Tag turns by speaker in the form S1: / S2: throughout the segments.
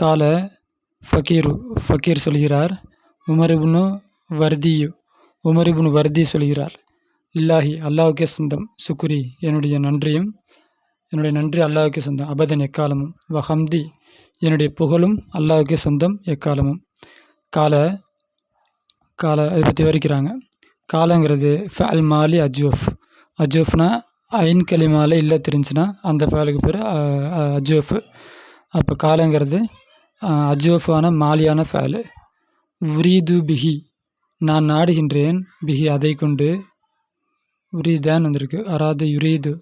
S1: கால ஃபக்கீரு ஃபக்கீர் சொல்கிறார். உமரிபுனு வர்தியு உமரிபுனு வர்தி சொல்கிறார். இல்லாஹி அல்லாஹ்வுக்கே சொந்தம். சுக்ரி என்னுடைய நன்றி அல்லாஹ்வுக்கே சொந்தம். அபதன் எக்காலமும். வஹம்தி என்னுடைய புகழும் அல்லாஹ்வுக்கே சொந்தம் எக்காலமும். கால கால அதை பற்றி விவரிக்கிறாங்க. காலங்கிறது ஃபஅல் மாலி அஜூஃப்னா ஐன் கலிமால இல்லை தெரிஞ்சுன்னா அந்த ஃபேலுக்கு பேர் அஜூஃப். அப்போ காலங்கிறது அஜூஃபான மாலியான ஃபேலு. உரீது பிஹி நான் நாடுகின்றேன். பிஹி அதை கொண்டு. உரீதான் வந்திருக்கு. அராது யுரீது.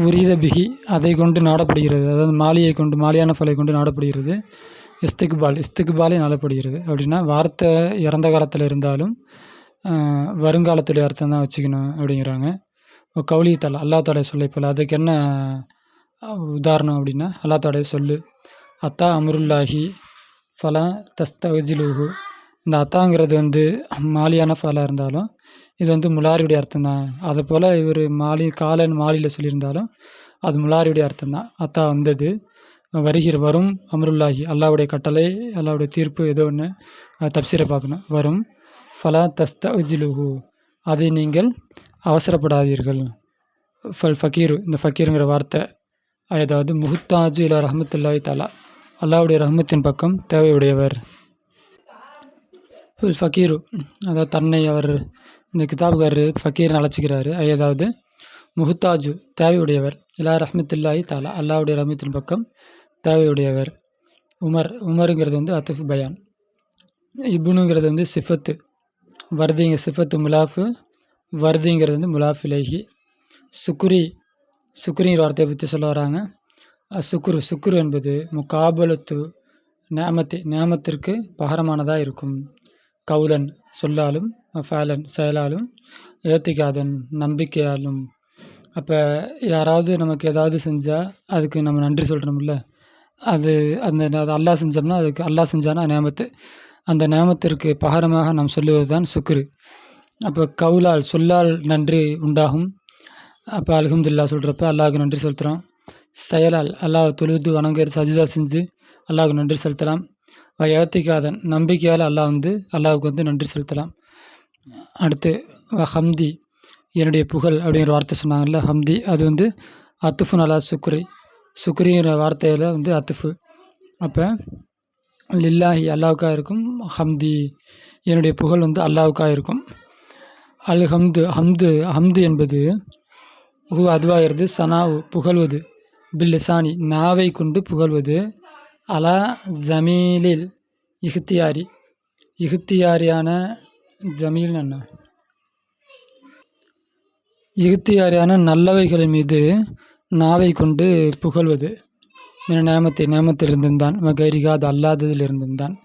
S1: உரீத பிஹி அதை கொண்டு நாடப்படுகிறது. அதாவது மாலியை கொண்டு மாலியான ஃபலை கொண்டு நாடப்படுகிறது. இஸ்திக்பாலே நாடப்படுகிறது. அப்படின்னா வார்த்தை இறந்த காலத்தில் இருந்தாலும் வருங்காலத்துடைய அர்த்தம் தான் வச்சுக்கணும் அப்படிங்கிறாங்க. கௌலி தாலா அல்லா தாலா சொல்லை போல். அதுக்கு என்ன உதாரணம் அப்படின்னா அல்லா தாலா சொல்லு. அத்தா அமருல்லாஹி ஃபலா தஸ்தவஜிலுஹு. இந்த அத்தாங்கிறது வந்து மாலியான ஃபலாக இருந்தாலும் இது வந்து முலாரியுடைய அர்த்தம் தான். அதை போல் இவர் காலன் மாலியில் சொல்லியிருந்தாலும் அது முலாரியுடைய அர்த்தம் தான். அத்தா வந்தது வரும் அமருல்லாஹி அல்லாவுடைய கட்டளை அல்லாவுடைய தீர்ப்பு ஏதோ ஒன்று தப்சீரை பார்க்கணும். வரும் ஃபலா தஸ்தஜிலுஹு அதை நீங்கள் அவசரப்படாதீர்கள். ஃபக்கீரு இந்த ஃபக்கீருங்கிற வார்த்தை அதாவது முஹ்தாஜு இலா ரஹமத்துல்லாஹி தாலா அல்லாவுடைய ரஹமத்தின் பக்கம் தேவையுடையவர். ஃபக்கீரு அதாவது தன்னை அவர் இந்த கிதாபுக்காரர் ஃபக்கீர்னு அழைச்சிக்கிறாரு. அதாவது முஹ்தாஜு தேவையுடையவர். இலா ரஹமத்துல்லாஹி தாலா அல்லாவுடைய ரஹமத்தின் பக்கம் தேவையுடையவர். உமருங்கிறது வந்து அத்துஃப் பயான். இப்னுங்கிறது வந்து சிஃபத்து. வர்திங்க சிஃபத்து முலாஃபு. வர்திங்கிறது வந்து முலாஃப் இலைஹி. சுக்ரிங்கிற வார்த்தையை பற்றி சொல்ல வராங்க. சுக்ரு என்பது முகாபலத்து நேமத்திற்கு பகரமானதாக இருக்கும். கவுலன் சொல்லாலும், ஃபேலன் செயலாலும், ஏத்திகாதன் நம்பிக்கையாலும். அப்போ யாராவது நமக்கு ஏதாவது செஞ்சால் அதுக்கு நம்ம நன்றி சொல்கிறோம்ல, அது அல்லாஹ் செஞ்சோம்னா அதுக்கு அல்லாஹ் செஞ்சானா நேமத்து. அந்த நேமத்திற்கு பகரமாக நாம் சொல்லுவது தான் சுக்ரு. அப்போ கவுலால் சொல்லால் நன்றி உண்டாகும். அப்போ அல்ஹம்துலில்லாஹ் சொல்கிறப்ப அல்லாஹ்வுக்கு நன்றி செலுத்துகிறோம். செயலால் அல்லாஹ் தொழுது வணங்குற சஜிதா செஞ்சு அல்லாஹ்வுக்கு நன்றி செலுத்தலாம். ஏத்திகாதன் நம்பிக்கையால் அல்லாஹ்வுக்கு வந்து நன்றி செலுத்தலாம். அடுத்து ஹம்தி என்னுடைய புகழ் அப்படிங்கிற வார்த்தை சொன்னாங்கல்ல, ஹம்தி அது வந்து அத்துஃபுன் அலா சுக்ரிங்கிற வார்த்தையில் வந்து அத்துஃபு. அப்போ லில்லாஹி அல்லாஹ்வுக்காக இருக்கும். ஹம்தி என்னுடைய புகழ் வந்து அல்லாஹ்வுக்காக இருக்கும். ஹம்து என்பது அதுவாகிறது சனாவு புகழ்வது. பில்லிசானி நாவை கொண்டு புகழ்வது. அலா ஜமீலில் இஹ்தியாரியான ஜமீல் என்ன இஹ்தியாரியான நல்லவைகளின் மீது நாவை கொண்டு புகழ்வது. நேமத்திலிருந்தும் தான் கைரிகாது அல்லாததிலிருந்தும் தான்.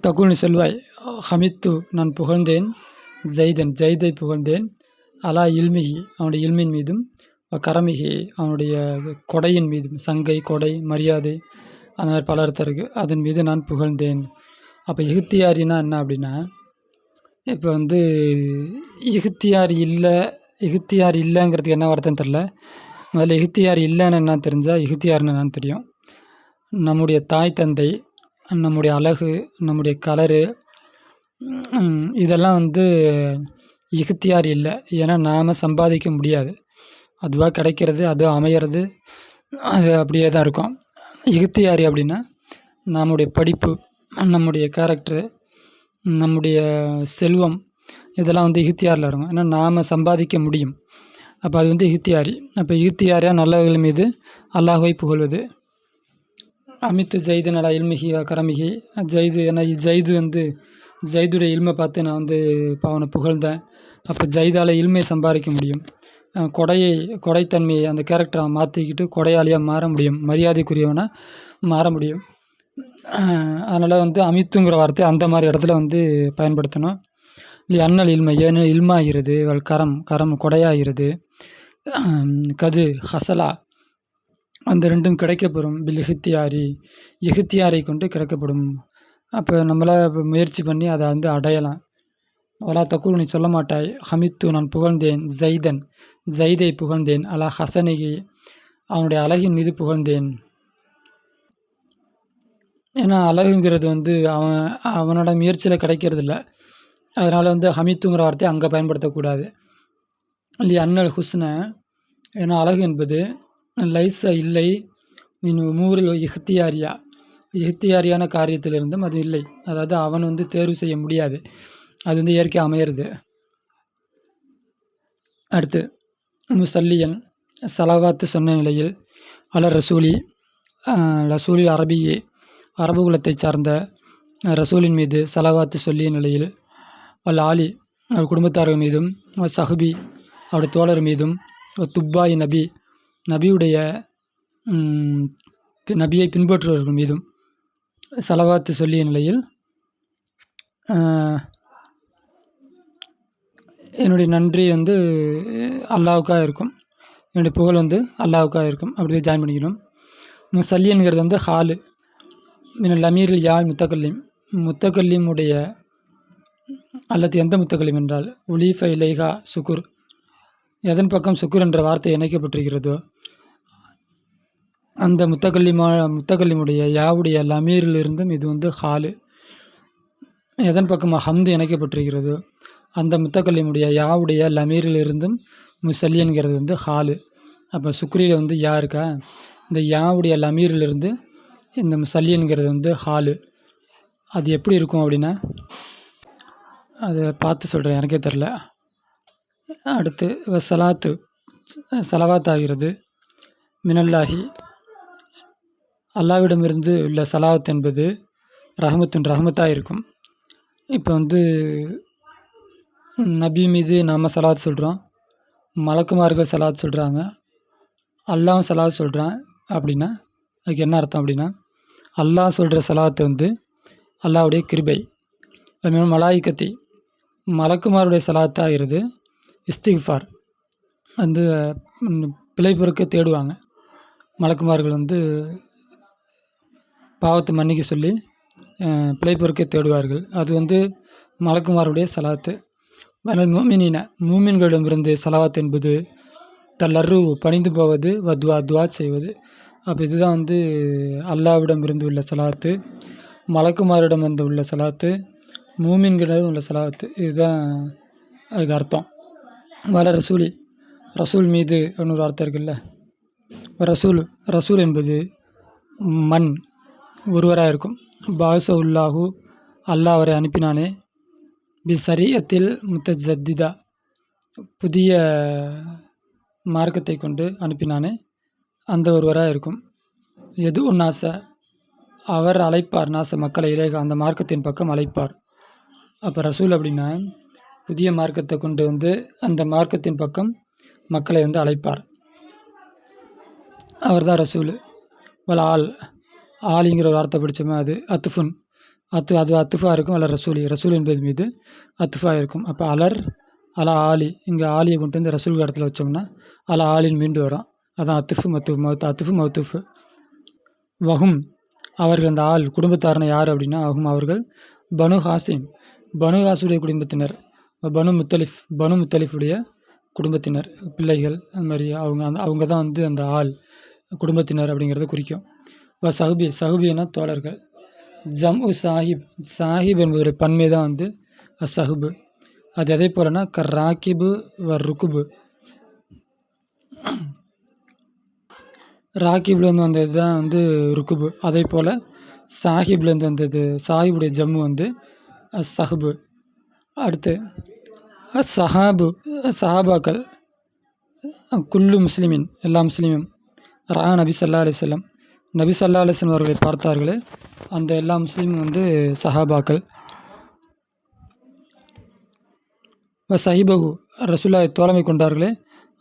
S1: தகுனி சொல்வாய் ஹமித்து நான் புகழ்ந்தேன். ஜெய்தை புகழ்ந்தேன். அலா இல்மிஹி அவனுடைய இல்மின் மீதும், கரமிஹி அவனுடைய கொடையின் மீதும். சங்கை கொடை மரியாதை அந்த மாதிரி பல அர்த்தம் இருக்குது. அதன் மீது நான் புகழ்ந்தேன். அப்போ இஹ்தியாரினா என்ன அப்படின்னா, இப்போ வந்து இஹ்தியார் இல்லைங்கிறதுக்கு என்ன அர்த்தம் தெரில. முதல்ல இஹ்தியார் இல்லைன்னு என்ன தெரிஞ்சால் இஹ்தியார்னு என்னன்னு தெரியும். நம்முடைய தாய் தந்தை, நம்முடைய அழகு, நம்முடைய கலரு, இதெல்லாம் வந்து இஹ்தியார் இல்லை. ஏன்னா நாம் சம்பாதிக்க முடியாது. அதுவாக கிடைக்கிறது, அது அமையிறது, அது அப்படியே தான் இருக்கும். இஹ்தியாரி அப்படின்னா நம்முடைய படிப்பு, நம்முடைய கேரக்டரு, நம்முடைய செல்வம், இதெல்லாம் வந்து இஹ்தியாரில் இருக்கும். ஏன்னா நாம் சம்பாதிக்க முடியும். அப்போ அது வந்து இஹ்தியாரி. அப்போ இஹ்தியாரியாக நல்லவர்கள் மீது அல்லாஹ்வை புகழ்வது. அமித்து ஜெய்து நல்லா இல்மிஹி கரமிஹி. ஏன்னா ஜெய்து வந்து ஜெய்துடைய இல்மை பார்த்து நான் வந்து இப்போ அவனை புகழ்ந்தேன். அப்போ ஜெய்தால் இல்மை சம்பாதிக்க முடியும். கொடைத்தன்மையை அந்த கேரக்டரை மாற்றிக்கிட்டு கொடையாளியாக மாற முடியும். மரியாதைக்குரியவனாக மாற முடியும். அதனால் வந்து அமித்துங்கிற வார்த்தை அந்த மாதிரி இடத்துல வந்து பயன்படுத்தணும். அண்ணல் இல்மை ஏன்னா இல்மாகிறது. கரம் கொடையாகிறது. கது ஹசலா அந்த ரெண்டும் கிடைக்கப்பெறும். பில் இஹ்தியாரை கொண்டு கிடைக்கப்படும். அப்போ நம்மளாக முயற்சி பண்ணி அதை வந்து அடையலாம். வலா தக்குல் நீ சொல்ல மாட்டாய். ஹமித்து நான் புகழ்ந்தேன். ஜெய்தை புகழ்ந்தேன். அலா ஹசனிகி அவனுடைய அழகின் மீது புகழ்ந்தேன். ஏன்னா அழகுங்கிறது வந்து அவனோட முயற்சியில் கிடைக்கிறதில்ல. அதனால் வந்து ஹமித்துங்கிற வார்த்தையை அங்கே பயன்படுத்தக்கூடாது. இல்லையா அன்னல் ஹுஸ்ன, ஏன்னா அழகு என்பது லைஸ இல்லை மின் உமூரில் இஹ்தியாரியா, இஹ்தியாரியான காரியத்திலிருந்தும் அது இல்லை. அதாவது அவன் வந்து தேர்வு செய்ய முடியாது, அது வந்து இயற்கை அமையிறது. அடுத்து முசல்லியன், சலவாத்து சொன்ன நிலையில் அலர் ரசூலி, ரசூலி அரபியே, அரபு குலத்தை சார்ந்த ரசூலின் மீது சலவாத்து சொல்லிய நிலையில் ஆலி, அவர் குடும்பத்தார்கள் மீதும் சஹபி, அவருடைய தோழர் மீதும் துப்பாய் நபி, நபியுடைய நபியை பின்பற்றுபவர்கள் மீதும் சலவாத்து சொல்லிய நிலையில் என்னுடைய நன்றி வந்து அல்லாவுக்காக இருக்கும், என்னுடைய புகழ் வந்து அல்லாவுக்காக இருக்கும். அப்படி ஜாயின் பண்ணிக்கணும். முசல்லிங்கிறது வந்து ஹாலு மினல் அமீரில் யாழ் முத்தக்கல்லிம், முத்தக்கல்லிமுடைய அல்லது எந்த முத்தக்கல்லிம் என்றால் உலீஃப இலைஹா சுக்குர், எதன் பக்கம் சுக்குர் என்ற வார்த்தை இணைக்கப்பட்டிருக்கிறதோ அந்த முத்தக்கல்லிமுடைய யாவுடைய லமீரிலிருந்தும் இது வந்து ஹாலு. எதன் பக்கம் ஹம்து இணைக்கப்பட்டிருக்கிறதோ அந்த முத்தக்கல்லிமுடைய யாவுடைய லமீரிலிருந்தும் முசல்லிங்கிறது வந்து ஹாலு. அப்போ சுக்ரியில் வந்து யா இருக்கா, இந்த யாவுடைய லமீரிலிருந்து இந்த முசல்லிங்கிறது வந்து ஹாலு. அது எப்படி இருக்கும் அப்படின்னா அதை பார்த்து சொல்கிறேன், எனக்கே தெரில. அடுத்து சலாத்து, சலவாத் ஆகிறது மினல்லாஹி, அல்லாவிடமிருந்து உள்ள சலாவத் என்பது ரஹமத்தாக இருக்கும். இப்போ வந்து நபி மீது நாம் சலாத் சொல்கிறோம், மலக்குமார்கள் சலாத் சொல்கிறாங்க, அல்லாவும் சலாத் சொல்கிறான். அப்படின்னா அதுக்கு என்ன அர்த்தம் அப்படின்னா, அல்லாஹ் சொல்கிற சலாத்து வந்து அல்லாவுடைய கிருபை. அதுமாதிரி மலாய்க்கத்தி, மலக்குமாருடைய சலாத்தாகிறது இஸ்திக்ஃபார், வந்து பிழை பொறுக்க தேடுவாங்க. மலக்குமார்கள் வந்து பாவத்தை மன்னிக்க சொல்லி பிழை பொறுக்க தேடுவார்கள். அது வந்து மலக்குமாருடைய சலாத்து. மூமினின, மூமின்களிடமிருந்து சலாவாத் என்பது தல்லர்ரு, பணிந்து போவது, துவா செய்வது. அப்போ இதுதான் வந்து அல்லாவிடம் இருந்து உள்ள சலாத்து, மலக்குமாரிடம் இருந்து உள்ள சலாத்து, மூமின்களிடம் உள்ள சலாத்து. இதுதான் அதுக்கு அர்த்தம். வல ரசூலி, ரசூல் மீது இன்னொரு அர்த்தம் இருக்குல்ல. ரசூல் என்பது மண், ஒருவராக இருக்கும். பாச உல்லாஹு, அல்லாஹ் அவரை அனுப்பினானே, பி சரியத்தில் முத்தஜத்திதா, புதிய மார்க்கத்தை கொண்டு அனுப்பினானே, அந்த ஒருவராக இருக்கும். எது நாச, அவர் அழைப்பார், நாச மக்களை இலேக, அந்த மார்க்கத்தின் பக்கம் அழைப்பார். அப்போ ரசூல் அப்படின்னா புதிய மார்க்கத்தை கொண்டு வந்து அந்த மார்க்கத்தின் பக்கம் மக்களை வந்து அழைப்பார், அவர் தான் ரசூல். ஆலிங்கிற ஒரு வார்த்தை படித்தோமே, அது அத்துஃபுன், அது அத்துஃபாக இருக்கும். அல்ல ரசூல் என்பது மீது அத்துஃபாக இருக்கும். அப்போ அலா ஆலி, இங்கே ஆலியை கொண்டு வந்து ரசூல் இடத்துல வச்சோம்னா அலா ஆலின்னு மீண்டு வரும். அதான் அத்துஃபு மௌத்துஃபு. வஹும், அவர்கள் அந்த ஆள் குடும்பத்தாரனை யார் அப்படின்னா, அவர்கள் பனு ஹாசிம், பனு ஹாசுடைய குடும்பத்தினர், பனு முத்தலிஃபுடைய குடும்பத்தினர், பிள்ளைகள், அந்த மாதிரி அவங்க தான் வந்து அந்த ஆள் குடும்பத்தினர் அப்படிங்கிறத குறிக்கும். சஹுபின்னா தோழர்கள். சாஹிப் என்பதுடைய பன்மை தான் வந்து சஹுபு. அது எதை போலனா ராக்கிபு ருக்குபு, ராக்கிப்லேருந்து வந்தது தான் வந்து ருக்குபு. அதே போல் சாஹிப்லேருந்து வந்தது, சாஹிபுடைய ஜம்மு வந்து சஹுபு. அடுத்து சஹாபாக்கள், குல்லு முஸ்லிமின், எல்லா முஸ்லீமும், நபி ஸல்லல்லாஹு அலைஹி வஸல்லம், நபி ஸல்லல்லாஹு அலைஹி வஸல்லம் அவர்களை பார்த்தார்களே, அந்த எல்லா முஸ்லீமும் வந்து சஹாபாக்கள். சஹிபகு, ரசூலுல்லாஹை தோழமை கொண்டார்களே,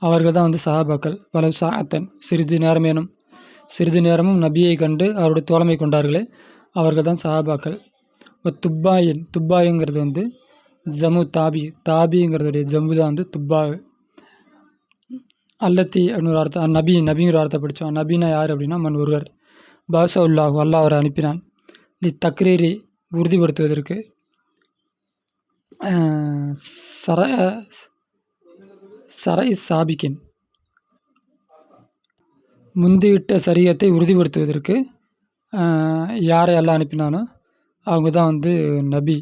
S1: அவர்கள் தான் வந்து சஹாபாக்கள். வலவ் சாஅத்தன், சிறிது நேரமும் நபியை கண்டு அவருடைய தோழமை கொண்டார்களே, அவர்கள் தான் சஹாபாக்கள். துப்பாயிங்கிறது வந்து ஜமு தாபிங்கிறதுடைய ஜம்மு தான் வந்து துப்பா. அல்லத்தி அப்படின்னு ஒரு அர்த்தம். நபிங்கிற அர்த்தம் படித்தோம். நபினா யார் அப்படின்னா மண் ஒருவர். பாஷா உல்லாஹு, அல்லாஹ் அவரை அனுப்பினான். தக்ரீரி, உறுதிப்படுத்துவதற்கு. சரை சாபிக்கின், முந்திவிட்ட சரியத்தை உறுதிப்படுத்துவதற்கு யாரை அல்லாஹ் அனுப்பினானோ அவங்க தான் வந்து நபி.